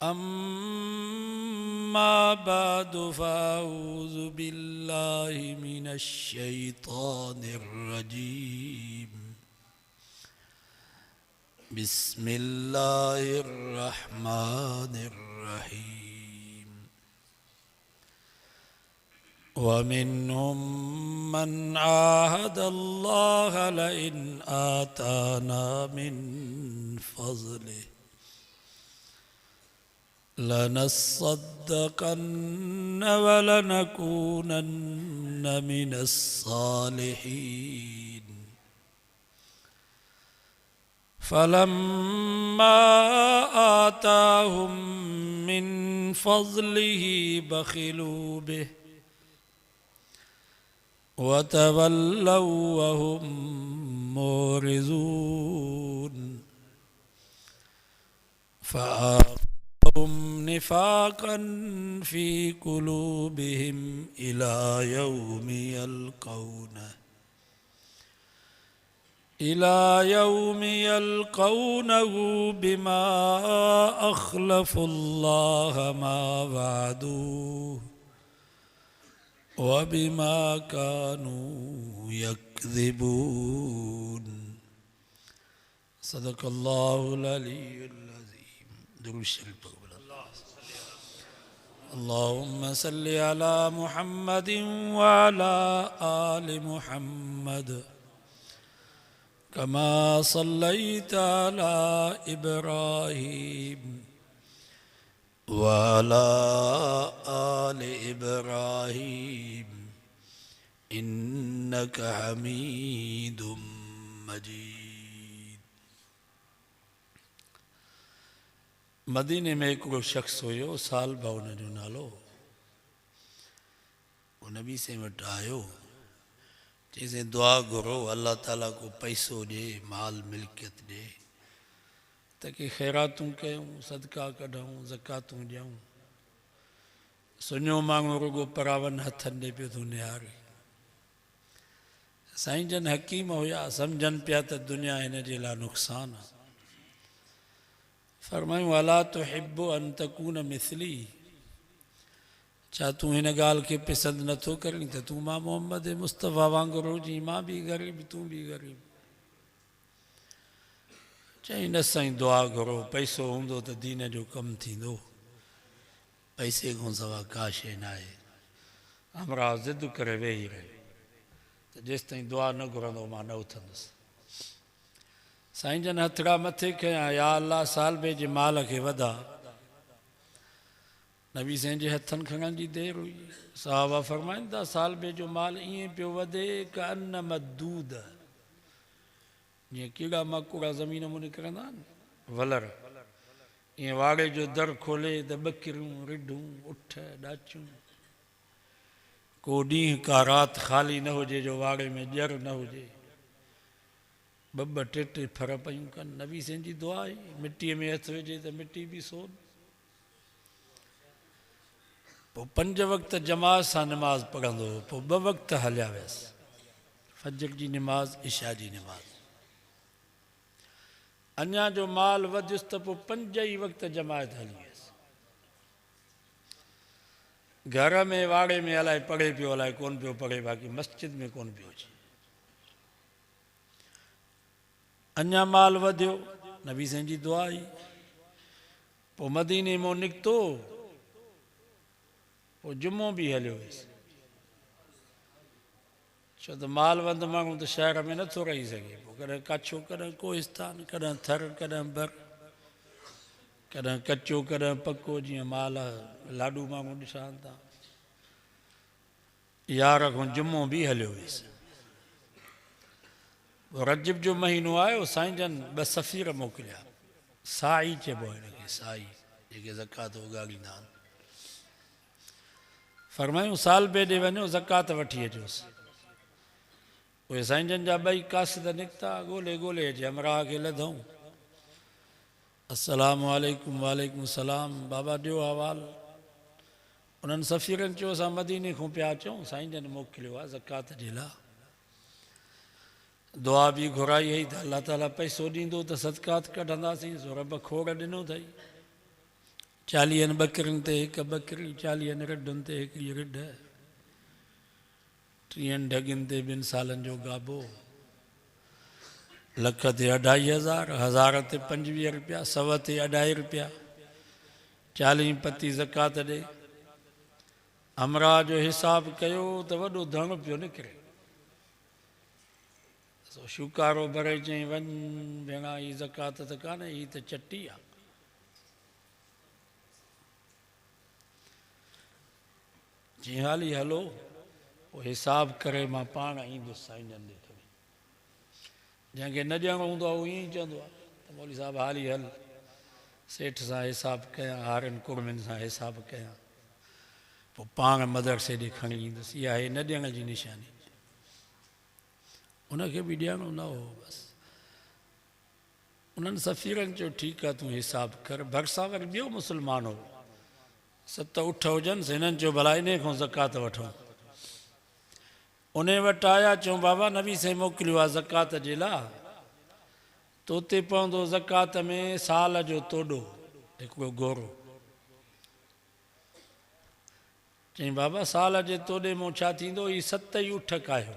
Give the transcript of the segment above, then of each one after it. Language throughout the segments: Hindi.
अम्मा बादु फ़अऊज़ु बिल्लाहि मिनश शैतानिर रजीम बिस्मिल्लाहिर रहमानिर रहीम वमिन्हुम मन आहदल्लाह लइन आताना मिन फ़ज़लिहि लनस्सद्दक़न्न वलनकूनन्न मिनस्सालिहीन फलम्मा आताहुम मिन फ़ज़लिहि बख़िलू बिहि वतवल्लव वहुम मोरिज़ून फ़अक़बहुम निफ़ाक़न फ़ी क़ुलूबिहिम इला यौमि यल्क़ौनहु बिमा अख़्लफ़ुल्लाह मा वअदूहु वबिमा कानू यक्ज़िबून। सदक़ल्लाहुल अलीयुल अज़ीम। दुरूद शरीफ पढ़ो। अल्लाहुम्मा सल्लि अला मुहम्मदिन व अला आलि मुहम्मद कमा सल्लैता अला इब्राहीम व अला आलि इब्राहीम इन्नका हमीदुम मजीद। मदीने में हिकिड़ो शख़्स हुयो, साल भाउ हुन जो नालो। वो नबी से वटि आयो, चईं दुआ घुरो अल्लाह ताला को पैसो ॾे, माल मिल्कियत ॾे ताकि ख़ैरातूं कयूं, सदका कढूं, ज़कातूं ॾियूं। सुञो माण्हू रुगो परावन हथनि ॾे पियो थो निहारे। साईं जन हकीम हुया, सम्झनि पिया त दुनिया हिन जे लाइ नुक़सान आहे। फरमायूं अला तुहिब्बु अन तकून मिसली, छा तूं हिन ॻाल्हि खे पसंदि नथो करीं त तूं मां मोहम्मद मुस्तफ़ा वांगुरु हुजीं, मां बि ग़रीब तूं बि ग़रीब। चईं न साईं, दुआ घुरो, पैसो हूंदो त दीन जो कमु थींदो, पैसे खां सवाइ का शइ न आहे। हमरा ज़िद करे वेही रहियो त जेसि ताईं दुआ न घुरंदो मां न उथंदुसि। साईं जन हथड़ा मथे कया, या अल्लाह साल बे जे माल खे वधा। नबी साईं जे हथनि खणण जी देरि हुई। सहाबा फरमाइनि था साल बे जो माल ईअं पियो वधे क अन्न मदूद, जीअं कीड़ा मकोड़ा ज़मीन मां निकिरंदा आहिनि वलर, ईअं वाड़े जो दर खोले त ॿकिरियूं रिढूं उठ ॾाचियूं। को ॾींहुं का राति ख़ाली न हुजे जो वाड़े में ॼर न हुजे। ॿ ॿ टे टे फर पयूं कनि। नबी साईं जी दुआ आई, मिटीअ में हथु विझे त मिटी बि सोन। पोइ 5 वक़्त जमात सां निमाज़ पढ़ंदो हो, पोइ 2 वक़्त हलिया वियसि, फजर जी निमाज़, इशा जी निमाज़। अञा जो माल वधियुसि त पोइ 5 ई वक़्त जमात हली वियसि। घर में वाड़े में अलाए पढ़े पियो अलाए कोन पियो पढ़े, बाक़ी मस्जिद में कोन पियो अचे। अञा माल वधियो, नबी साईं जी दुआ आई। पोइ मदीने मां निकितो, पोइ जुमो बि हलियो वियसि। छो त माल वंद माण्हू त शहर में नथो रही सघे। पोइ कॾहिं काछो, कॾहिं कोहिस्तान, कॾहिं थर, कॾहिं बर, कॾहिं कचो कॾहिं पको, जीअं माल लाॾू माण्हू ॾिसनि था। यार खां जुमो बि हलियो वियसि। रजब जो महीनो आयो, साईं जन 2 सफ़ीर मोकिलिया, साई चइबो आहे हिनखे, साई जेके ज़कात उगाड़ींदा आहिनि। फरमायूं साल बे ॾे वञो ज़कात वठी अचोसि। उहे साईं जन जा 2 कासिद निकिता, ॻोल्हे ॻोल्हे अचे, अमराह खे लधऊं। अस्सलामु अलैकुम। वालेकुम सलाम। बाबा ॾियो अहवाल। उन्हनि सफ़ीरनि चयो असां मदीने खां पिया अचूं, साईं जन मोकिलियो आहे ज़कात जे लाइ। दुआ बि घुराई हुई त अल्लाह ताला पैसो ॾींदो त सदकात कढंदासीं, रब खोड़ ॾिनो अथई। 40 बकरियुनि ते हिकु बकरी, 40 रॾुनि ते हिकिड़ी रॾ, 30 ढगियुनि ते 2 सालनि जो गाबो, लख ते 2500, 1000 ते 25 रुपया, 100 ते 2.5 रुपया, 40 पती ज़कात ॾे। अमरा जो हिसाब कयो त वॾो धणो पियो निकिरे। शुकारो भरे चई वञ भेणा, ही ज़कात त कान्हे, ही त चटी आहे। जी हाली हलो, पोइ हिसाब करे मां पाण ईंदुसि साईं जन ॾे खणी। जंहिंखे न ॾियणो हूंदो आहे उहो ईअं ई चवंदो आहे त मौलवी साहब हाली हल, सेठ सां हिसाब कयां, हारनि कुड़मियुनि सां हिसाब कयां, पोइ पाण मदरसे ॾे खणी ईंदुसि। इहा आहे न ॾियण जी निशानी। उनखे बि ॾियणो न हो बसि। उन्हनि सफ़ीरनि चयो ठीकु आहे, तूं हिसाब कर। भरिसां वरी ॿियो मुस्लमान हो, 7 ऊठ हुजनि, हिननि चयो भला इन खां ज़कात वठूं। उन वटि आया, चयूं बाबा नबी साईं मोकिलियो आहे ज़कात जे लाइ, तोते पवंदो ज़कात में साल जो तोॾो हिकिड़ो गोरो। चईं बाबा साल जे तोॾे मां छा थींदो, ही 7 ई ऊठ कायो।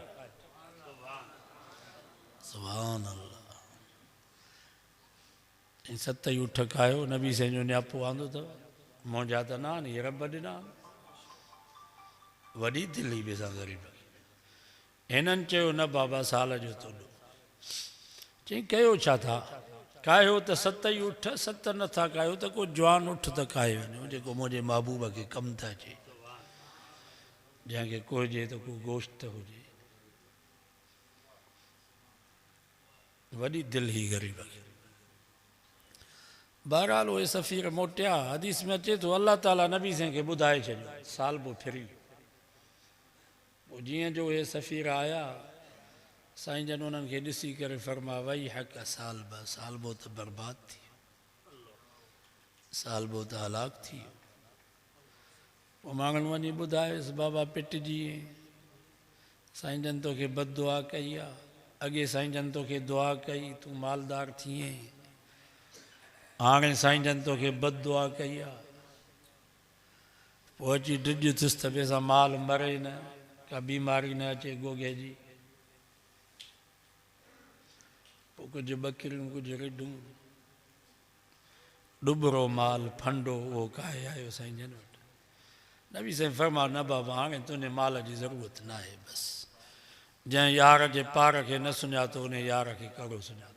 सुभान अल्लाह। चईं 7 ई ऊठ कायो, नबी साईं जो नियापो आंदो अथव, मुंहिंजा त न आहिनि, इहे रब ॾिना। वॾी दिली बि सां ग़रीब। हिननि चयो न बाबा साल जो तोॾो। चईं कयो छा था, कायो त 7 ई ऊठ, 7 नथा कायो त को जवान ऊठ त काए वञो, जेको मुंहिंजे महबूब खे कमु था अचे, जंहिंखे कोहिजे त को गोश्त हुजे। वॾी दिलि ही ग़रीब खे। बहरहाल उहे सफ़ीर मोटिया। हदीस में अचे थो अलाह ताला नबी साईं खे ॿुधाए छॾियो, साल बो फिरी। पोइ जीअं जो उहे सफ़ीर आया, साईं जन उन्हनि खे ॾिसी करे फरमा वई हक़ साल बो, साल बो त बर्बाद थी वियो, साल बो त हलाक थी वियो। पोइ माण्हुनि वञी ॿुधायुसि बाबा पिटिजी, साईं जन तोखे बददुआ कई आहे, अॻे साईं जन तोखे दुआ कई, तूं मालदार थिए, हाणे साईं जन तोखे बददुआ कई आहे। पोइ अची ॾिॼुसि त पैसा माल मरे न, का बीमारी न अचे गोगे जी। पोइ कुझु बकरियूं, कुझु रिढूं, ॾुबरो माल फंडो उहो काए आयो साईं जन वटि। नबी साईं फरमा न बाबा, हाणे तुंहिंजे माल जी ज़रूरत न आहे, बसि जंहिं यार जे पार खे न सुञातो उन यार खे कहिड़ो सुञातो।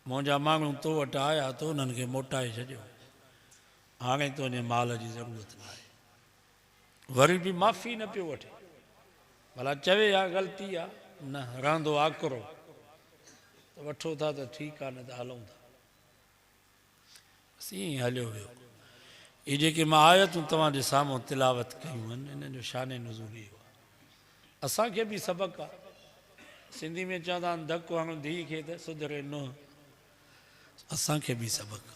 मुंहिंजा माण्हू तो वटि आया तो उन्हनि खे मोटाए छॾियो, हाणे तुंहिंजे माल जी ज़रूरत न आहे। वरी बि माफ़ी न पियो वठे, भला चवे हा ग़लती आहे, न रहंदो आकरो त वठो था त ठीकु आहे, न त हलूं था। ईअं हलियो वियो। इहे जेके मां आयतूं तव्हांजे साम्हूं तिलावत कयूं आहिनि, इन्हनि जो शान नुज़ूल इहो आहे। असांखे बि सबक़ु आहे। सिंधी में चवंदा आहिनि धकु हणो धीउ खे त सुधरे नुंहुं, असांखे बि सबक़ु।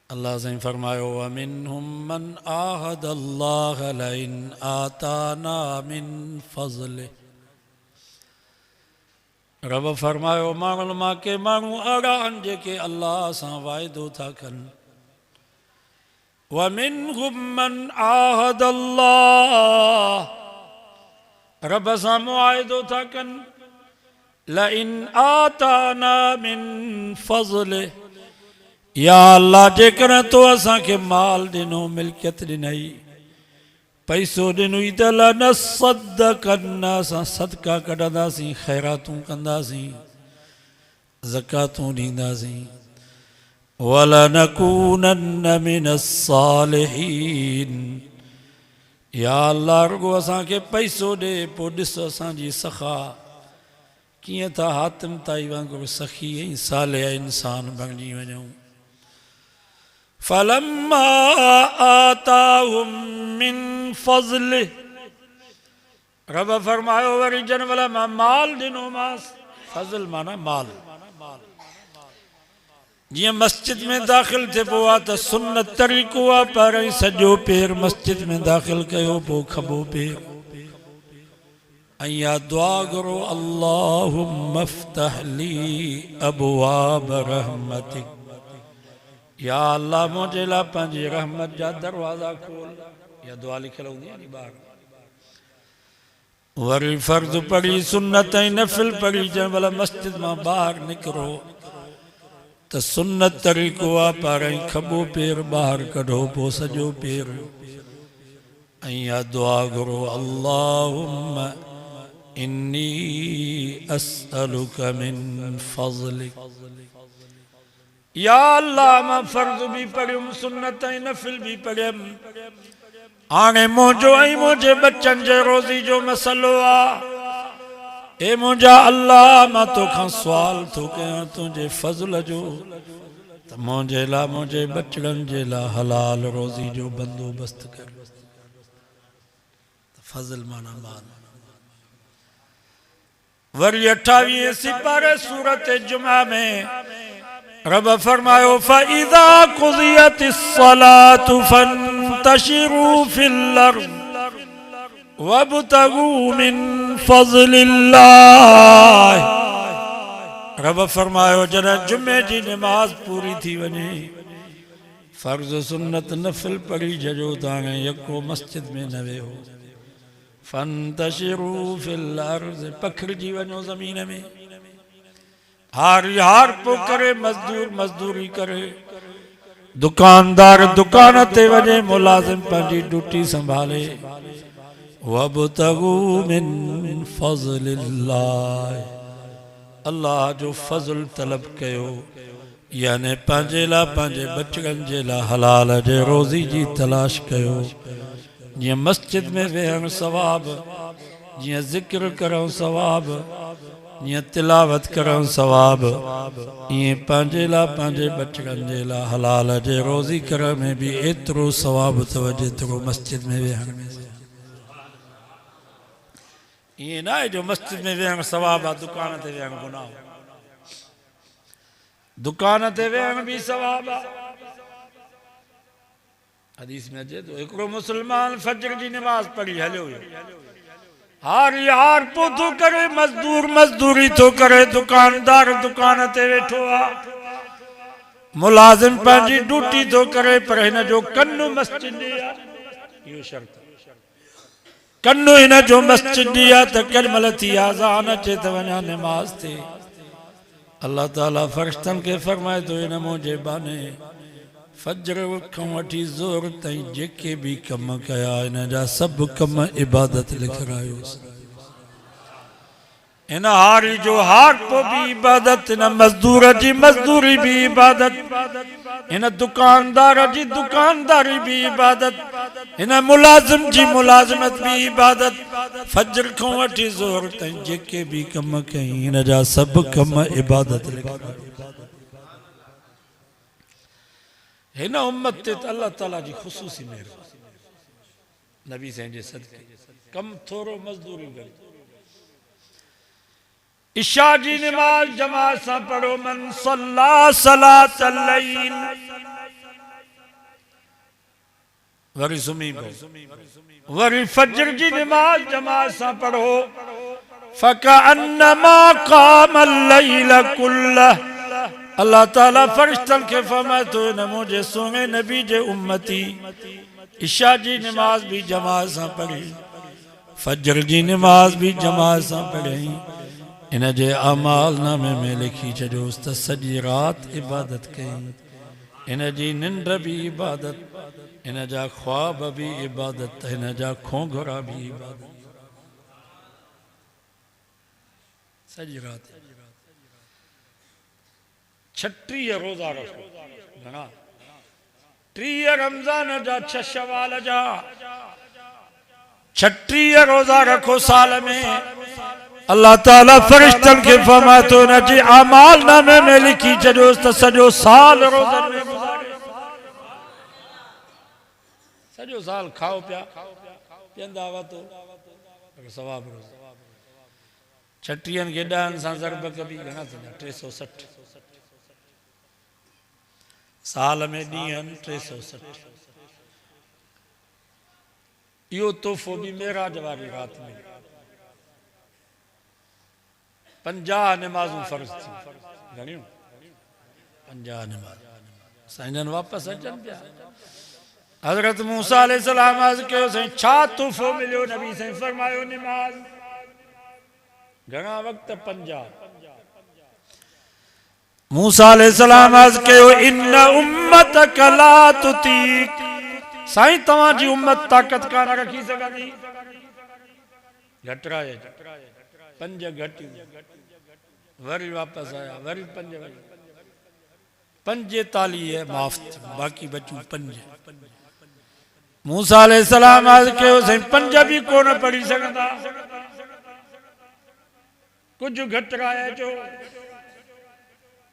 अल्लाह साईं फरमायो वमिनहुम मन आहद अल्लाह लइन आताना मिन फज़ले। रब फरमायो माण्हुनि मां के माण्हू अहिड़ा आहिनि जेके अल्लाह सां वाइदो था कनि। वमिनहुम मन आहद अल्लाह, रब सां मुआहिदो था कनि, लइन आताना मिन फज़ले, या अल्लाह जेकॾहिं तो असांखे माल ॾिनो, मिल्कियत ॾिनई, पैसो ॾिनई त लनसद्दक़न, असां सदका कढंदासीं, ख़ैरातूं कंदासीं, ज़कातूं ॾींदासीं, वलनकूनन मिनस्सालिहीन, या अल्लाह रुगो असांखे पैसो ॾे, पोइ ॾिस असांजी सखा कीअं था हातिम ताई वांगुरु सखी ऐं सालिह इंसान बणिजी वञूं। फलम्मा आताहुम मिन फज़लिह, रब फरमायो वरी जन भला मां माल ॾिनोमांसि, फज़ल माना माल। जीअं मस्जिद में दाख़िल थिए पोइ आहे त सुन्नत तरीक़ो आहे, पहिरियों सॼो पेर मस्जिद में दाख़िल कयो, पोइ खॿो पेर, ऐं या दुआ करो अल्लाहुम्मा फ़्तह ली अबवाब रहमतिक, या अल्लाह मुझे ला पंहिंजी रहमत जा दरवाज़ा खोल। या दुआ लिखियल हूंदी आहे नी ॿाहिरि। वरी फर्ज़ पढ़ी सुन्नत ऐं नफ़िल पढ़ी जंहिं महिल मस्जिद मां ॿाहिरि निकिरो त सुन्नत तरीक़ो आहे पहिरियों खॿो पेर ॿाहिरि कढो पोइ सॼो पेर ऐं या दुआ घुरो अल्लाहुम्मा इन्नी अस्अलुका मिन फ़ज़लिक। या अल्लाह मां फर्ज़ भी पढ़ियुमि सुन्नत ऐं नफ़िल भी पढ़ियुमि हाणे मुंहिंजो ऐं मुंहिंजे बच्चनि जे रोज़ी जो मसलो आहे। ए मुंहिंजा अल्लाह मां तोखां सुवाल थो कयां तुंहिंजे फज़ल जो त मुंहिंजे लाइ मुंहिंजे बचड़नि जे लाइ हलाल रोज़ी जो बंदोबस्त कर। फज़ल माना माल। वरी 28 सिपारे सूरत जुमा में रब फरमायो फ़इज़ा क़ुज़ियतिस सलातु फंतशिरू फिल अर्ज़ वब्तगू मिन फ़ज़लिल्लाह। रब फरमायो जॾहिं जुमे जी नमाज पूरी थी वञे फर्ज़ सुन्नत नफ़िल पढ़ी छॾियो त हाणे यको मस्जिद में न वेहो। फंतशिरू फिल अर्ज़ पखिड़िजी वञो ज़मीन में। हार पो करे मजदूर मजदूरी करे दुकानदार दुकान ते वञे मुलाज़िम पंहिंजी ड्यूटी संभाले। वब्तगू मिन फ़ज़लिल्लाह अल्लाह जो फज़ल तलब कयो यानी पंहिंजे लाइ पंहिंजे बचड़नि जे लाइ हलाल जे रोज़ी जी तलाश कयो। जीअं मस्जिद में वेहण सवाब जीअं ज़िक्र करण सवाब जीअं तिलावत करण सवाब ईअं पंहिंजे लाइ पंहिंजे बचड़नि जे लाइ हलाल जे रोज़ी करण में भी एतिरो सवाब अथव जेतिरो मस्जिद में वेहण में। ईअं न आहे जो मस्जिद में वेहण सवाब आहे दुकान ते वेहण गुनाह। दुकान ते वेहण भी सवाब आहे। हदीस में अचे तो हिकिड़ो मुसलमान फजर जी नमाज़ पढ़ी हलियो हार पो थो करे मजदूर मजदूरी थो करे दुकानदार दुकान ते वेठो आहे मुलाज़िम पंहिंजी ड्यूटी थो करे पर हिन जो कन्नु मस्जिद ॾे आहे। इहो शर्त कन्नु हिन जो मस्जिद ॾे आहे त केॾीमहिल थी आज़ान अचे त वञा नमाज़ ते। अल्लाह ताला फ़रिश्तनि खे फरमाए थो हिन मुंहिंजे बहाने फजर खां वठी ज़ोर ताईं जेके भी कम कया हिन जा सभु कम इबादत लिखायोसि। हिन हारी जो हार पो भी इबादत हिन मजदूर जी मजदूरी भी इबादत हिन दुकानदार जी दुकानदारी भी इबादत हिन मुलाज़िम जी मुलाज़िमत भी इबादत। फजर खां वठी ज़ोर ताईं जेके भी कम कई हिन जा सभु कम इबादत लिखायो। हिन उम्मत ते अल्लाह ताला जी ख़ुसूसी महिरबानी नबी साईं जे सदके कम थोरो मजदूरी घणी। इशा जी नमाज जमात सां पढ़ो मन सल्ला सलातल लैल वरी सुम्ही पओ। वरी फजर जी नमाज जमात सां पढ़ो फ़कअन्नमा क़ामल लैल कुल्लह। अल्लाह ताला फरिश्तनि खे फरमाए थो हिन मुंहिंजे सोने नबी जे उम्मती इशा जी नमाज भी जमात सां पढ़ी फजर जी नमाज भी जमात सां पढ़ी इन जे अमाल नामे में लिखी छॾियोसि त सॼी राति इबादत कई। इन जी निंड भी इबादत इन जा ख्वाब भी इबादत इन जा खोंघरा भी इबादत सॼी राति। 36 रोज़ा रखो घणा 30 रमज़ान जा 6 शवाल जा 36 रोज़ा रखो साल में। अल्लाह ताला फरिश्तनि खे फरमाए थो हिन जे अमाल नामे में लिखी छॾियोसि त सॼो साल रोज़नि में गुज़ारे। सॼो साल खाओ पिया पीअंदा वतो सवाब रोज़। 36 खे 10 सां ज़रब कबी घणा थींदा 360 साल में ॾींहं 360। इहो तोहफ़ो भी मेराज वारी राति में 50 नमाज़ूं फ़र्ज़ थी घणियूं 50 नमाज़ साईं वापस अचन पिया हज़रत मूसा अलैहिस्सलाम अर्ज़ कयो साईं छा तोहफ़ो मिलियो नबी साईं फरमायो निमाज़ घणा वक़्त 50 मूसा अलैहिस्सलाम अर्ज़ कयो इन उम्मतक ला तुतीक साईं तव्हांजी उम्मत ताक़त कान रखी सघंदी घटराए 5 घटियूं वरी वापस आया वरी 5 वरी 45 माफ़ बाक़ी बचूं 5 मूसा अलैहिस्सलाम अर्ज़ कयो साईं 5 भी कोन पढ़ी सघंदा कुछ घटराए जो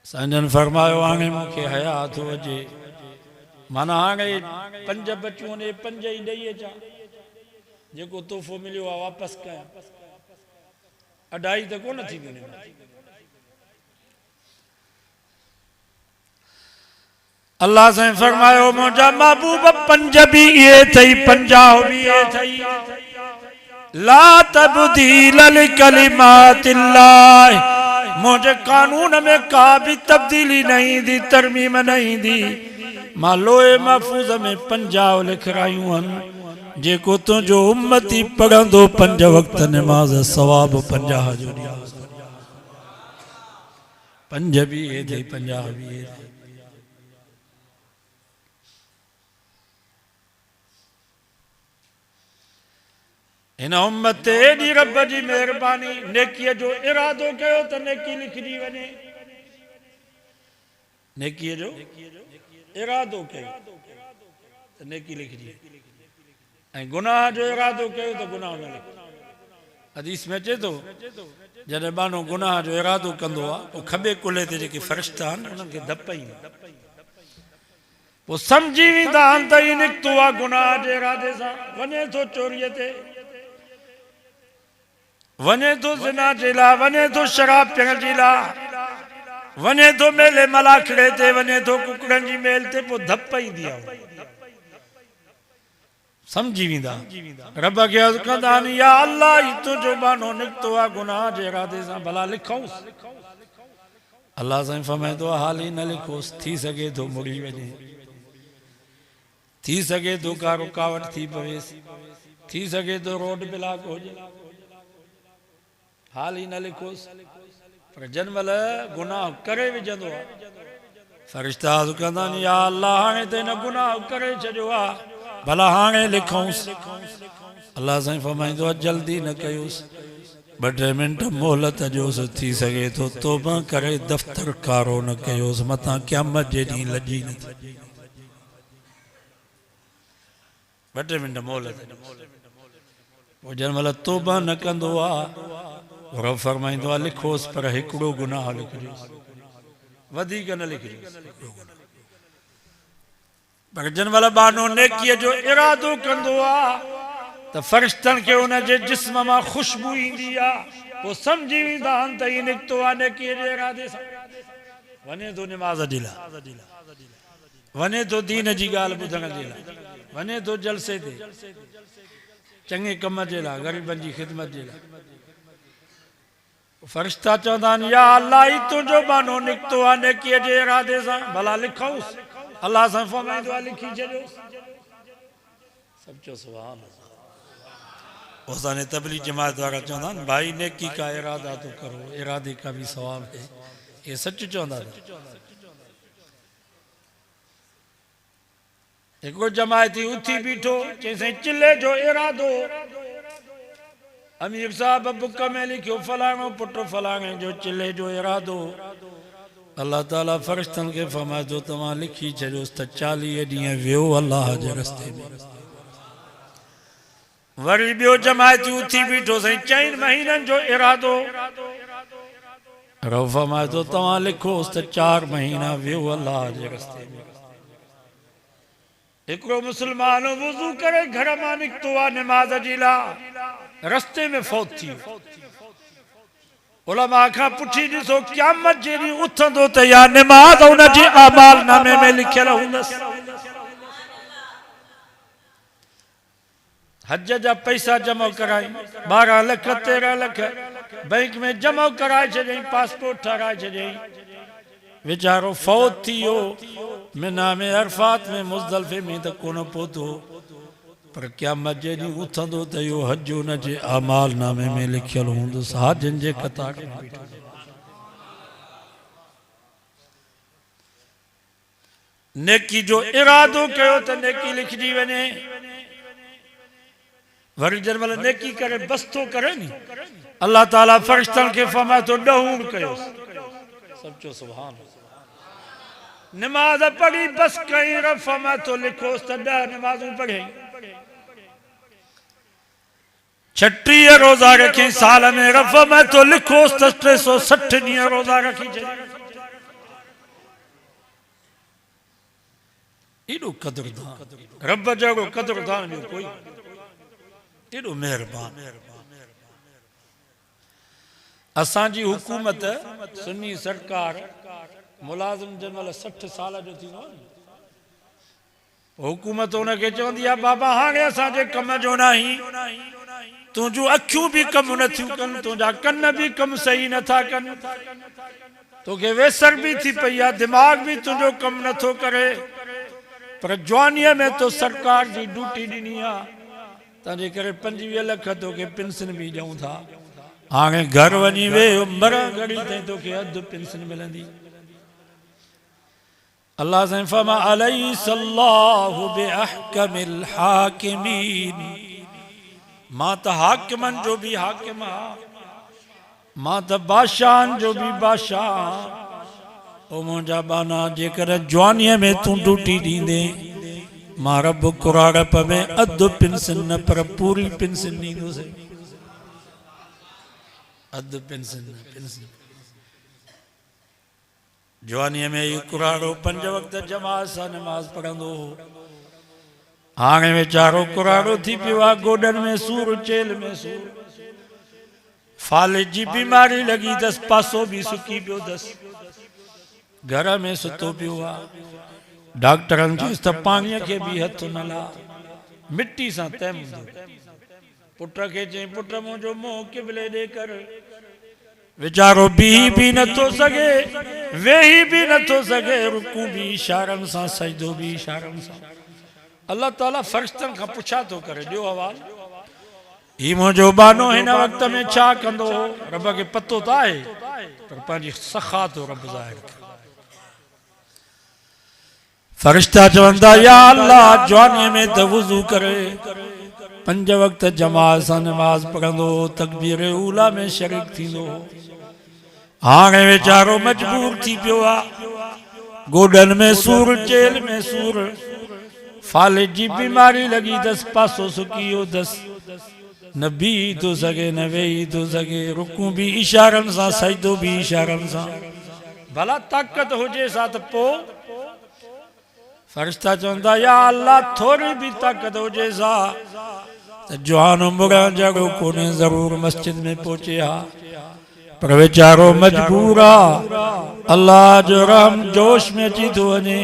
साईं फरमायो हाणे मूंखे हया थो अचे माना हाणे 5 बचूं ने 5 ई ॾेई अचां जेको तोहफ़ो मिलियो आहे वापसि कयां अढाई त कोन थी वञे अल्लाह साईं फरमायो मुंहिंजा महबूब 5 भी इहे अथई 50 भी इहे अथई ला तब्दील लिकलिमातिल्लाह मुझे कानून में का भी तब्दीली नहीं दी तरमीम नहीं दी मां लोहे महफूज में 50 लिखरायूं हन जेको तुंहिंजो उम्मती पढ़ंदो 5 वक़्त नमाज सवाब 50 जो ॾिया 5 भी इहे अथई 50 भी इहे अथई इन उम्मत ते एॾी रब जी महिरबानी नेकीअ जो इरादो कयो त नेकी लिखजी वञे नेकीअ जो इरादो कयो त नेकी लिखजी ऐं गुनाह जो इरादो कयो त गुनाह न लिखो हदीस में अचे थो जॾहिं माण्हू गुनाह जो इरादो कंदो आहे पोइ खॿे कुल्हे ते जेके फ़रिश्ता आहिनि उन्हनि खे धप ईंदी पोइ सम्झी वेंदा आहिनि त ही निकितो आहे गुनाह जे इरादे सां वञे थो चोरीअ ते वने तो ज़िना जे लाइ वने तो शराब पीअण जे लाइ वने तो मेले मलाखड़े ते वने तो कुकड़नि जी मेल ते पोइ धप ईंदी आहे समझी वेंदा रब खे अर्ज़ कंदा आहिनि या अल्लाह ही तुंहिंजो बानो निकितो आहे गुनाह जे इरादे सां भला लिखूंसि अल्लाह साईं फरमाईंदो आहे हाली न लिखोसि थी सघे थो मुड़ी वञे थी सघे थो का रुकावट थी पवेसि थी सघे थो रोड ब्लॉक हुजे हाल ही न लिखोसि पर जनमल गुनाह करे विझंदो आहे फ़रिश्ता अर्ज़ कंदा आहिनि या अल्लाह हाणे त हिन गुनाह करे छॾियो आहे भला हाणे लिखूंसि अल्लाह साईं फरमाईंदो आहे जल्दी न कयोसि 2-3 मिंट मोहलत ॾियोसि थी सघे थो तौबा करे दफ़्तर कारो न कयोसि मथां क़यामत जे ॾींहुं लॼी न थी 2-3 मिंट मोहलत पोइ जंहिंमहिल तौबा न कंदो आहे रब फरमाईंदो आहे लिखोसि पर हिकिड़ो गुनाह लिखिजोसि वधीक न लिखिजोसि पर जंहिंमहिल बानो नेकीअ जो इरादो कंदो आहे त फ़रिश्तनि खे उन जे जिस्म मां ख़ुशबू ईंदी आहे पोइ सम्झी वेंदा आहिनि त हीउ निकितो आहे नेकीअ जे इरादे सां वञे थो निमाज़ जे लाइ वञे थो दीन जी ॻाल्हि ॿुधण जे लाइ वञे थो जलसे ते चङे कम जे लाइ ग़रीबनि जी ख़िदमत जे लाइ फ़रिश्ता चवंदा आहिनि या अल्लाह ही तुंहिंजो बानो निकितो आहे नेकीअ जे इरादे सां भला लिखूंसि अल्लाह सां फरमाईंदो आहे लिखी छॾियोसि सभु चओ सुभान अल्लाह असांजे तबलीग जमात वारा चवंदा आहिनि भाई नेकी का इरादा तो करो इरादे का भी सवाब है ये सच चवंदा हिकिड़ो जमायती उथी बीठो चई साईं चिले जो इरादो अमीर साहब बुक में लिखियो फलाणो पुट फलाणे जो चिले जो इरादो अल्लाह ताला फ़रिश्तनि खे फरमायो तव्हां लिखी छॾियोसि त 40 ॾींहं वियो अल्लाह जे रस्ते में वरी ॿियो जमायती उथी बीठो साईं 4 महीननि जो इरादो रब फरमायो तव्हां लिखोसि त 4 महीना वियो अल्लाह जे रस्ते में हिकिड़ो मुस्लमान वुज़ू करे घर मां निकितो आहे निमाज़ जे लाइ रस्ते में फौत थी उलमा खां पुछी ॾिसो क़यामत जे ॾींहुं उथंदो त या निमाज़ उन जे अमाल नामे में लिखियल हूंदसि हज जा पैसा जमा कराई 12 लाख 13 लाख बैंक में जमा कराए छॾियईं पासपोर्ट ठाराए छॾियईं वीचारो फौत थी हो मिना में अरफात में मुज़दलिफ़े में त कोन पहुतो पर क़यामत जे ॾींहुं उथंदो त इहो हज उन जे आमाल नामे में लिखियल हूंदुसि हाजिन जे कतार में बीठो। नेकी जो इरादो कयो त नेकी लिखजी वञे वरी जन महिल नेकी करे बस थो करे नी अल्लाह ताला फरिश्तनि खे फरमाए थो ॾहूण कयो सचो सुभान नमाज पढ़ी बस कई रफ़ फरमाए थो लिखोसि त 10 नमाज़ूं पढ़े 36 रोज़ा रखी साल में रफ़ में तो लिखोसि त 360 ॾींहं रोज़ा रखी छॾे एॾो क़दुरदान रब जहिड़ो क़दुरदान ॿियो कोई एॾो महिरबान। असांजी हुकूमत सुन्नी सरकार मुलाज़िम जंहिं महिल 60 साल जो थींदो आहे हुकूमत उनखे चवंदी आहे बाबा हाणे असांजे कम जो न आहीं तुंहिंजूं अखियूं भी कम नथियूं कनि तुंहिंजा कन भी कम सही नथा कनि तोखे वेसर भी थी पई आहे दिमाग़ भी तुंहिंजो कम नथो करे पर जवानीअ में तो सरकार जी ड्यूटी ॾिनी आहे तंहिंजे करे 25 लख तोखे पेंशन भी ॾियूं था हाणे घर वञी वेह मरण घड़ी ताईं तोखे अधु पेंशन मिलंदी। अल्लाह से फरमा अलैहिस्सलाहु बिअहकमिल हाकिमीन मां त हाकिमन जो भी हाकिम आहियां मां त बादशाहन जो भी बादशाह ओ मुंहिंजा बाना जेकर जवानीअ में तूं ड्यूटी ॾींदे मां रब कुराड़प में अधु पेंशन न पर पूरी पेंशन ॾींदुसि अधु पेंशन जवानीअ में ही कुराड़ो 5 वक्त जमात सां नमाज़ पढ़ंदो हो हाणे वीचारो कुराड़ो थी पियो आहे गोॾनि में सूर चेल में सूर फालिज जी बीमारी लगी अथसि पासो भी सुकी पियो अथसि घर में सुतो पियो आहे डॉक्टरनि चयुसि त पाणीअ खे भी हथ न ला मिट्टी सां तैम पुट खे चई पुट मुंहिंजो मुंहुं क़िबले ॾे कर वीचारो बीह भी नथो सघे वेही भी नथो सघे रुकू भी इशारनि सां सजदो भी इशारनि सां अल्लाह ताला फरिश्तनि खां पुछा थो करे ॾियो हवाल ही मुंहिंजो बानो हिन वक्त में छा कंदो रब खे पतो त आहे पर पंहिंजी सखा थो रब ज़ाहिर करे फरिश्ता चवंदा या अल्लाह जवानीअ में त वुज़ू करे 5 वक्त जमात सां नमाज़ पढ़ंदो तकबीर ऊला में शरीक थींदो हाणे वीचारो मजबूर थी पियो आहे गोॾनि में सूर चेल में सूर फालिज जी बीमारी लगी अथसि पासो सुकी वियो अथसि न बीह थो सघे न वेही थो सघे रुकू भी इशारनि सां सजदो भी इशारनि सां भला ताक़त हुजे सा त पोइ फरिश्ता चवंदा या अल्लाह थोड़ी भी ताक़त हुजे सा त जवान मुड़ा जड़ो कोने जरूर मस्जिद में पहुचे हा पर वीचारो मजबूर आ अल्लाह जो रहम जोश में अची थो वञे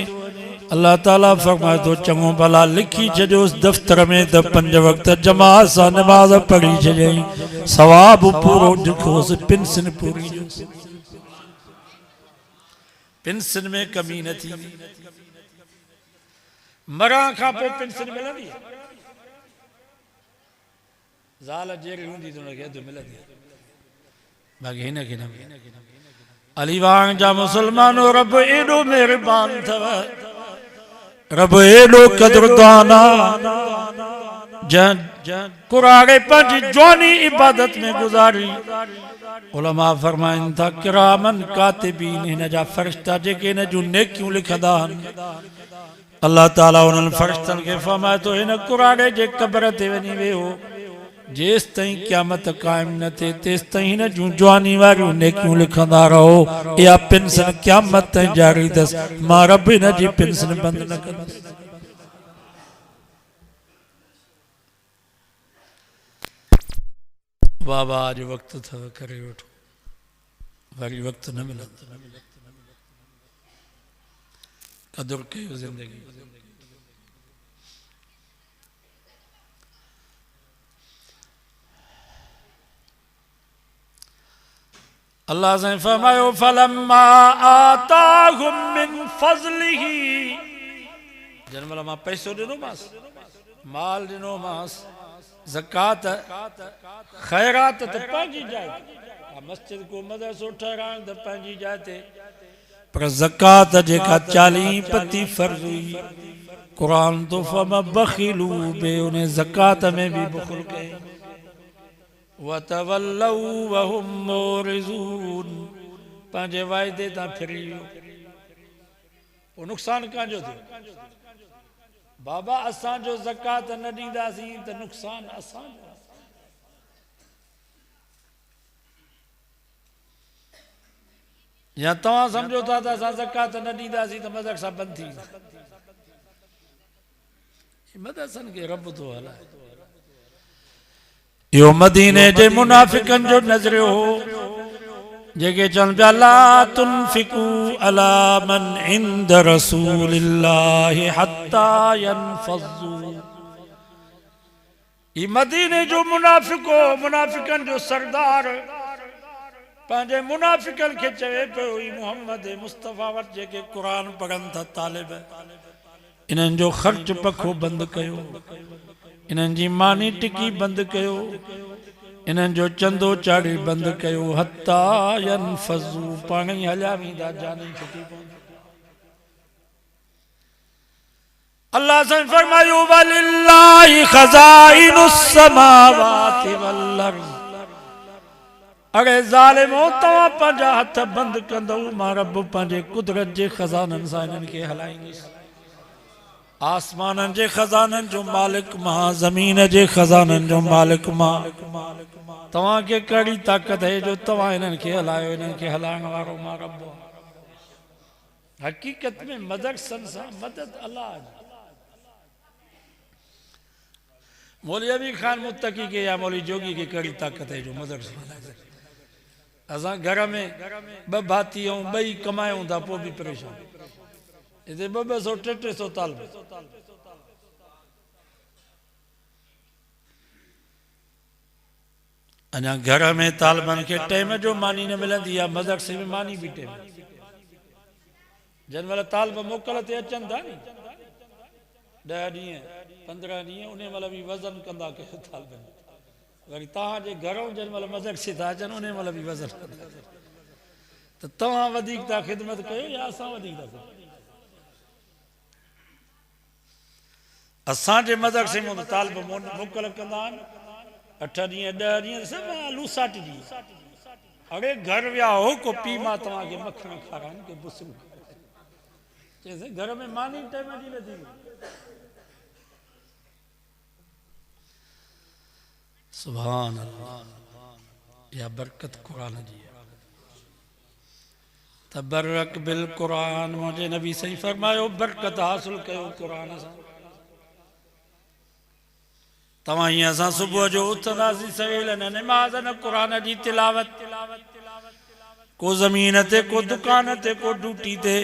अल्लाह ताला फरमाए थो चङो भला लिखी छॾियोसि दफ़्तर में त 5 वक्त जमात सां नमाज़ पढ़ी छॾियईं सवाब पूरो लिखोसि पेंशन पूरी पेंशन में कमी न थी मरण खां पोइ पेंशन मिलंदी ज़ाल जहिड़ी हूंदी त हुनखे अधु मिलंदी बाक़ी हिन खे न अली वांग जा मुसलमानो रब एॾो महिरबान अथव रब एॾो क़दुरदान जंहिं कुराड़े पंहिंजी जवानी इबादत में गुज़ारी उलमा फरमाइनि था किरामन कातिबीन हिन जा फरिश्ता जेके हिन जूं नेकियूं लिखंदा आहिनि अल्लाह ताला उन्हनि फरिश्तनि खे फरमाए थो हिन कुराड़े जे क़ब्र ते वञी वेहो जेस ताईं क़यामत क़ाइम न थिए तेस ताईं हिन जूं जवानी वारियूं नेकियूं लिखंदा रहो इहा पेंशन क़यामत ताईं जारी अथसि मां रब हिन जी पेंशन बंदि न कंदुसि बाबा अॼु वक़्तु अथव करे वठो वरी वक़्तु न मिलंदो क़दुरु कयो ज़िंदगी अल्लाह से फरमायो फलम्मा आताहुम मिन फज़लिही जन मला मां पैसो ॾिनो मास माल ॾिनो मास ज़कात ख़ैरात त पंहिंजी जाइ मस्जिद को मदरसो ठहराइण त पंहिंजी जाइ ते पर ज़कात जेका 40% फर्ज़ हुई कुरान तो फमा बखिलू बे उन्हें ज़कात में भी बुखल कई वतवल्लौ वहुम मोरिज़ून पंहिंजे वाइदे तां फिरी वियो वो नुक़सान कंहिंजो थियो बाबा असांजो ज़कात न ॾींदासीं त नुक़सान असांजो या तव्हां सम्झो था त असां ज़कात न ॾींदासीं त मदरसा बंदि थी मदरसनि खे रब थो हलाए इहो मदीने जे मुनाफ़िकनि जो नज़रियो हो जेके चवनि पिया ला तुनफ़िकू अला मन इंद रसूलिल्लाहि हत्ता यनफ़ज़ू ई मदीने जो मुनाफ़िको मुनाफ़िकनि जो सरदार पंहिंजे मुनाफ़िकनि खे चवे पियो ई मोहम्मद मुस्तफ़ा वटि जेके क़ुरान पढ़नि था तालिब इन्हनि जो ख़र्च पखो बंदि कयो इन्हनि जी मानी टिकी बंदि कयो इन्हनि जो चंदो चाढ़ी बंदि कयो हत्ता यनफ़ज़ू पाण ई हलिया वेंदा जान ई छुटी पवंदी अल्लाह से फरमायो वलिल्लाहि ख़ज़ाइनुस समावाति वल अर्ज़ अरे ज़ालिमो तव्हां पंहिंजा हथ बंदि कंदव मां रब पंहिंजे कुदरत जे ख़ज़ाननि सां इन्हनि खे हलाईंदुसि आसमाननि जे ख़ज़ाननि जो मालिक मां ज़मीन जे ख़ज़ाननि जो मालिक मां तव्हांखे कहिड़ी ताक़त है जो तव्हां इन्हनि खे हलायो इन्हनि खे हलाइण वारो मां रब हक़ीक़त में मदरसनि सां मदद अल्लाह मौलवी अली खान मुत्तकी के या मौलवी जोगी के कहिड़ी ताक़त है जो मदरसो हलाए असां घर में ॿ भाती ऐं ॿई कमायूं था पोइ बि परेशान हिते 200 300 तालिब अञा घर में तालिबनि खे टाइम जो मानी न मिलंदी आहे मदरसे में मानी बि टाइम जंहिं महिल तालिब मोकल ते अचनि था नी 10 ॾींहं 15 ॾींहं उन महिल बि वज़न कंदा कयो तालिबनि वरी तव्हांजे घरों जंहिं महिल मदरसे था अचनि उन महिल बि वज़न कंदा त तव्हां वधीक था ख़िदमत कयो या असां वधीक था कयूं असांजे मदरसे में तालिब मोकल कंदा आहिनि 8 ॾींहं 10 ॾींहं सभु लूसाटी ॾींहं अरे घर विया हो को पीउ मां तव्हांखे मखण खाराइनि के बुसरू चइसि घर में मानी टाइम जी न थी सुभान अल्लाह या बरकत कुरान जी तबरक बिल कुरान मुंहिंजे नबी सही फरमायो बरकत हासिल कयो कुरान सां तव्हां हीअं असां सुबुह जो उथंदासीं सवेल न निमाज़ न क़ुरान जी तिलावत को ज़मीन ते को दुकान ते को ड्यूटी ते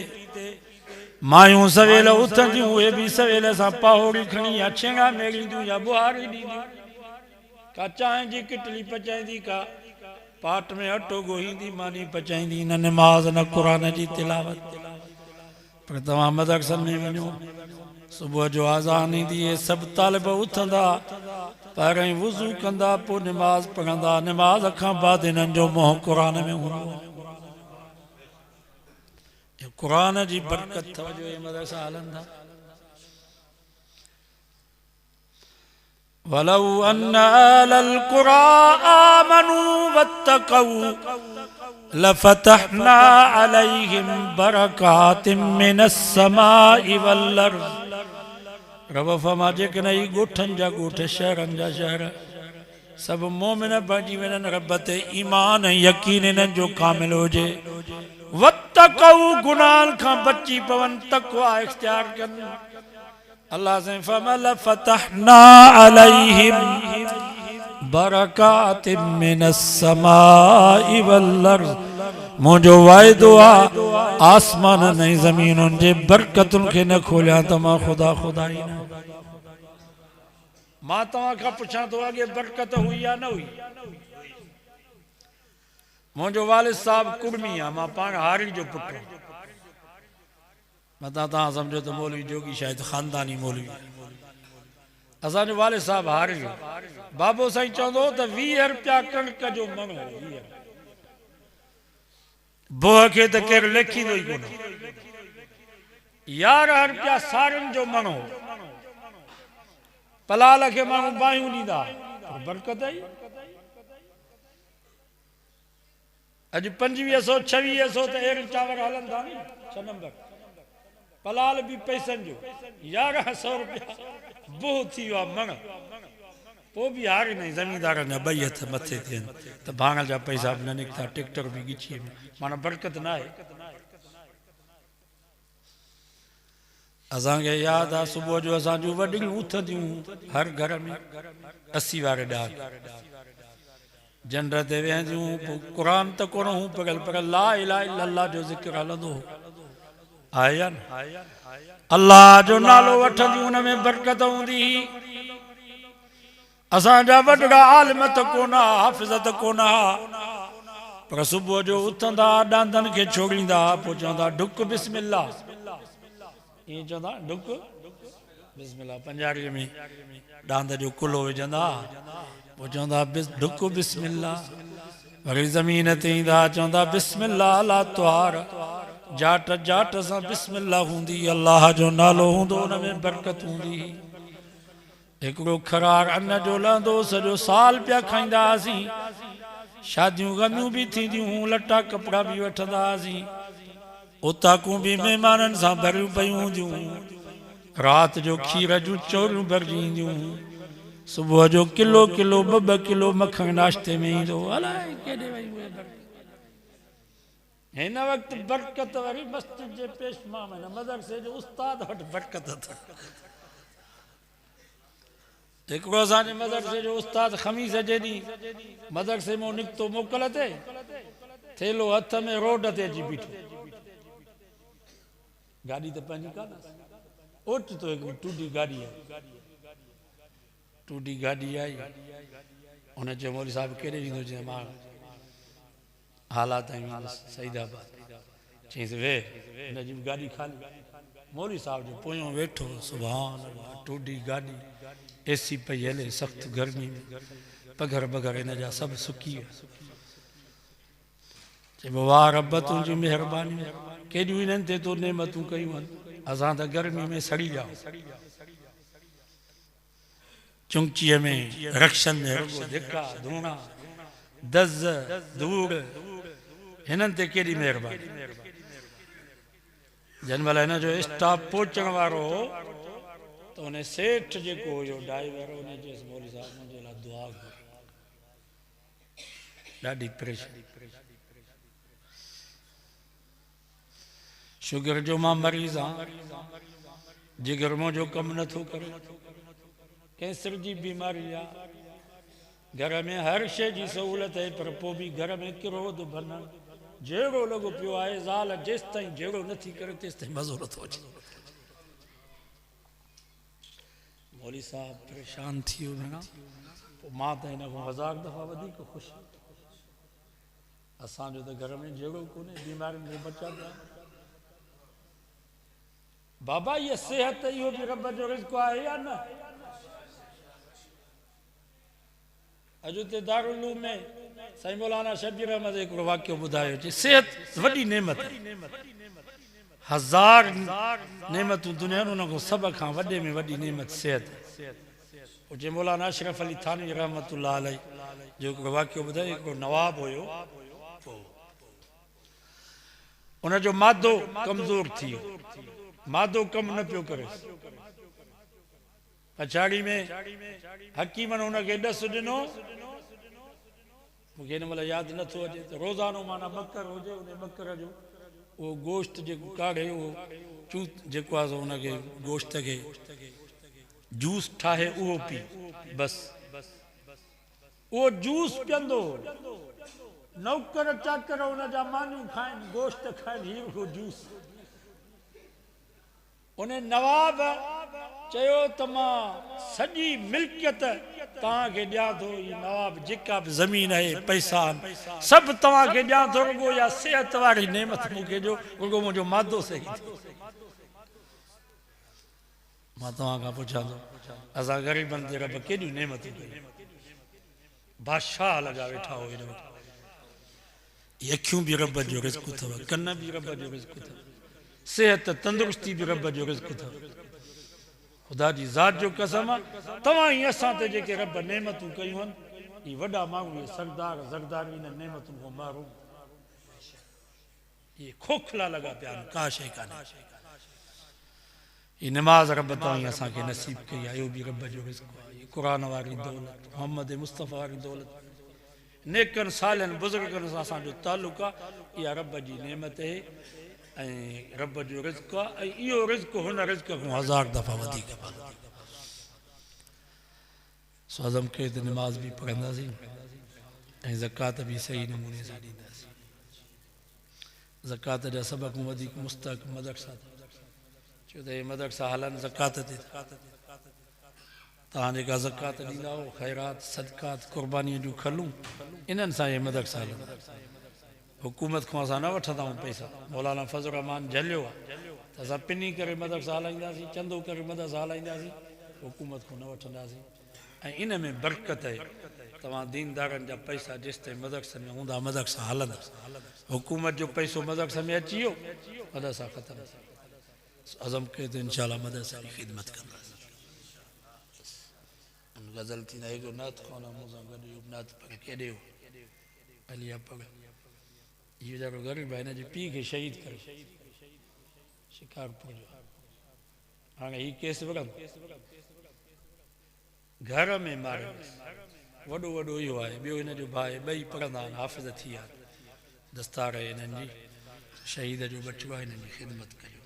मायूं सवेल उथंदियूं उहे बि सवेल सां पाहोड़ी खणी या छेड़ा मेड़ींदियूं या बुहारी ॾींदियूं का चांहि जी किटली पचाईंदी का पाट में अटो ॻोहींदी मानी पचाईंदी न निमाज़ न क़ुरान जी तिलावत पर तव्हां मदरसनि में वञो सुबुह जो आज़ान ईंदी सभु तालिब उथंदा पहिरियों वुज़ू कंदा पोइ निमाज़ पढ़ंदा निमाज़ खां बाद इन्हनि जो मुंहुं क़ुरान में हूंदो क़ुरान जी बरकत जो ये मदरसा हलंदा वलौ अन्न अहलल क़ुरा आमनू वत्तक़ौ लफ़तहना अलैहिम बरकातिम मिनस समाई वल अर्ज़ रब फरमा जेकॾहिं ई ॻोठनि जा ॻोठ शहरनि जा शहर सभु मोमिन बणिजी वञनि रब ते ईमान ऐं यकीन इन्हनि जो कामिल हुजे वत्तक़ौ गुनाहनि खां बची पवनि तक़वा इख्तियार कनि अल्लाह से फमल फतहना अलैहिम बरकातिम मिनस समाई वल अर्ज़ मुझो वायदो आसमान नहीं ज़मीनुनि जे बरकतुनि खे न खोलिया त मां खुदा खुदाई न मां तव्हां खां पुछां थो अॻे बरकत हुई या न हुई मुझो वालिद साहब कुर्मी है, मां पान हारी जो पुट मता ता समझो तो मौलवी जोगी शायद खानदानी मौलवी। असा जो वालिद साहब हारी बाबो साईं चवंदो त 20 रुपया कणक जो मण हो, 20 बोह के त केर लिखींदो ई कोन। 11 रुपया सारन जो मण हो, पलाल के माण्हू बाहियूं ॾींदा, बरकत आई। अज 2500 2600 तो एरन चावर हलन था नी 6 नंबर पलाल भी पैसन जो 1100 रुपया बोह थी वा मण पो भी हारे नहीं जमींदार ने बई हथ मथे थियन त भाण जा पैसा न निकता ट्रैक्टर भी गिची माना बरकत ना है। असा के याद आ सुबह जो असा जो वडी उथदियूं हर घर में 80 वारे डाक जनर ते वेंदियूं कुरान त कोन हूं पगल पर ला इलाहा इल्लल्लाह जो जिक्र हलंदो आया न अल्लाह जो नालो वठंदियूं उन में बरकत हूंदी। असा जा वडड़ा आलिम त कोन हाफिज़ त कोन पर सुबह जो उथंदा डांदन के छोड़ींदा पो चवंदा ढुक बिस्मिल्लाह ये चवंदा ढुक बिस्मिल्लाह पंजाबी में डांद जो कुलो विझंदा पो चवंदा ढुक बिस्मिल्लाह वरी ज़मीन ते ईंदा चवंदा बिस्मिल्लाह ला त्वार जाट जाट सां बिस्मिल्लाह हूंदी अल्लाह जो नालो हूंदो उन में बरकत हूंदी। हिकिड़ो खरार अन्न जो लहंदो सॼो साल पिया खाईंदा हुआसीं शादियूं गमियूं भी थींदियूं लटा कपड़ा भी वठंदा हुआसीं उताकूं भी महिमाननि सां भरियूं पयूं हूंदियूं रात जो खीर जूं चोरियूं भरजी ईंदियूं सुबह जो किलो किलो ॿ किलो मखण नाश्ते में ईंदो अलाए केॾे वई उहे हिन वक्त बरकत वरी मस्जिद जे पेशमा में मदरसे जो उस्ताद वटि बरकत हिकिड़ो असांजे मदरसे जो उस्ताद ख़मीस जे ॾींहुं मदरसे मां निकितो मोकल ते थेलो हथ में रोड ते अची बीठो गाॾी त पंहिंजी कान ओचितो हिकिड़ी टूडी गाॾी आहे टूडी गाॾी आई हुन चयो मौलवी साहिब केॾे ईंदो चई मां हालात आहियूं सईदाबाद चईंसि वे हिनजी गाॾी खाली मौलवी साहिब जो पोयों वेठो सुभान अल्लाह टूडी गाॾी एसी पई हले सख़्त गर्मी में पघर बघर हिन जा सभु सुकी विया चइबो वाह रब तुंहिंजी महिरबानी केॾियूं हिननि ते तो नेमतूं कयूं आहिनि असां त गर्मी में सड़ी विया चुंगचीअ में रक्षनि में रुगो धिका धूणा दज़ धूड़ हिननि ते केॾी महिरबानी जंहिं महिल हिन जो स्टाफ पहुचण वारो हो तो उन सेठ जेको हुयो ड्राइवर उन चयसि मौलवी साहब मुंहिंजे लाइ दुआ घुर ॾाढी परेशानी शुगर जो मां मरीज़ आहियां जिगर मुंहिंजो कमु नथो करे कैंसर जी बीमारी आहे घर में हर शइ जी सहूलियत आहे पर पोइ बि घर में क्रोध भनण जहिड़ो लॻो पियो आहे ज़ाल जेसि ताईं जहिड़ो नथी करे तेसि ताईं मज़ो नथो अचे मौलवी साहब परेशान थी वियो भेण पोइ मां त हिन खां 1000 दफ़ा वधीक ख़ुशि असांजो त घर में जहिड़ो कोन्हे बीमारियुनि खां बचा पिया बाबा ये सेहत इहो बि रब जो रिज़्क़ आहे या न अॼु ते दारुल में साईं मौलाना शबीर अहमद हिकिड़ो वाक़ियो ॿुधायो चई सेहत वॾी नेमत आहे 1000 नेमतूं दुनिया उन खां सभ खां वॾे में वॾी नेमत सेहत पोइ चई मौलाना अशरफ अली थानवी रहमतुल्लाह अलैह जो हिकिड़ो वाक़ियो ॿुधायो हिकिड़ो नवाब हुयो उनजो मादो कमज़ोर थी वियो मादो कम न पियो करे पछाड़ी में हकीमनि हुनखे ॾस ॾिनो मूंखे हिन महिल यादि नथो अचे त रोज़ानो माना बकर हुजे उन बकर जो उहो गोश्त जेको काढ़े उहो चूत जेको आहे हुनखे गोश्त खे जूस ठाहे उहो पी बसि उहो जूस पीअंदो नौकर चाकर हुनजा मानियूं खाइनि गोश्त खाइनि हीउ उहो जूस उन नवाब चयो त मां सॼी मिल्कियत तव्हां खे ॾियां थो ई नवाब जेका बि ज़मीन आहे पैसा सभु तव्हां खे ॾियां थो रुगो या सिहत वारी नेमत मूंखे ॾियो रुगो मुंहिंजो मादो सही मां तव्हां खां पुछां थो असां ग़रीबनि ते रब केॾियूं नेमतूं कयूं बादशाह लॻा वेठा हो हिन वक़्तु अखियूं बि रब जो रिज़्क़ अथव कन बि रब जो रिज़्क़ अथव सिहत तंदुरुस्ती बि रब जो रिज़्क़ अथव ख़ुदा जी ज़ात जो कसम आहे तव्हां ई असां ते जेके रब नेमतूं कयूं आहिनि इहे वॾा माण्हू इहे सरदार ज़रदार इन नेमतुनि खां मारूं इहे खोखला लॻा पिया आहिनि का शइ कान्हे हीअ नमाज़ रब तव्हां ई असांखे नसीब कई आहे इहो बि रब जो रिज़्क़ आहे हीअ क़ुर वारी दौलत मोहम्मद मुस्तफ़ा वारी दौलत नेकनि सालनि बुज़ुर्गनि सां असांजो तालुक़ आहे इहा रब जी नेमत आहे ऐं रब जो रिज़्क़ आहे ऐं इहो रिज़्क़ हुन रिज़्क़ खां 1000 दफ़ा वधीक सो अज़म कयो त नमाज़ बि पढ़ंदासीं ऐं ज़कात बि सही नमूने सां ॾींदासीं ज़कात जा सभ खां वधीक मुस्तक़ मदरसा छो त हे मदरसा हलनि ज़कात ते तव्हां जेका ज़कात ॾींदा हो ख़ैरात सदकात क़ुर्बानीअ जूं खलूं इन्हनि सां इहे मदरसा हलनि हुकूमत खां असां न वठंदा आहियूं पैसा मौलाना फज़ल रहमान झलियो आहे त असां पिनी करे मदरसा हलाईंदासीं चंदो करे मदरसा हलाईंदासीं हुकूमत खां न वठंदासीं ऐं इन में बरकत आहे तव्हां दीनदारनि जा पैसा जेसिताईं मदरसनि में हूंदा मदरसा हलंदा हुकूमत जो पैसो मदरसे में अची वियो मदरसा ख़तमु अज़म कयो त इनशा मदरसा जी ख़िदमत कंदासीं गज़ल थींदा हिकु नात खाना मूंसां गॾु इहो नात पर केॾे हो अलिया पढ़ इहो ॾाढो ग़रीब आहे हिन जे पीउ खे शहीद करे शिकारपुर जो हाणे हीउ केस वॻम घर में मारे वॾो वॾो इहो आहे ॿियो हिन जो भाउ ॿई पढ़ंदा आहिनि हाफ़िज़ थी विया दस्तार आहे हिननि जी शहीद जो बचो आहे हिननि जी ख़िदमत कयो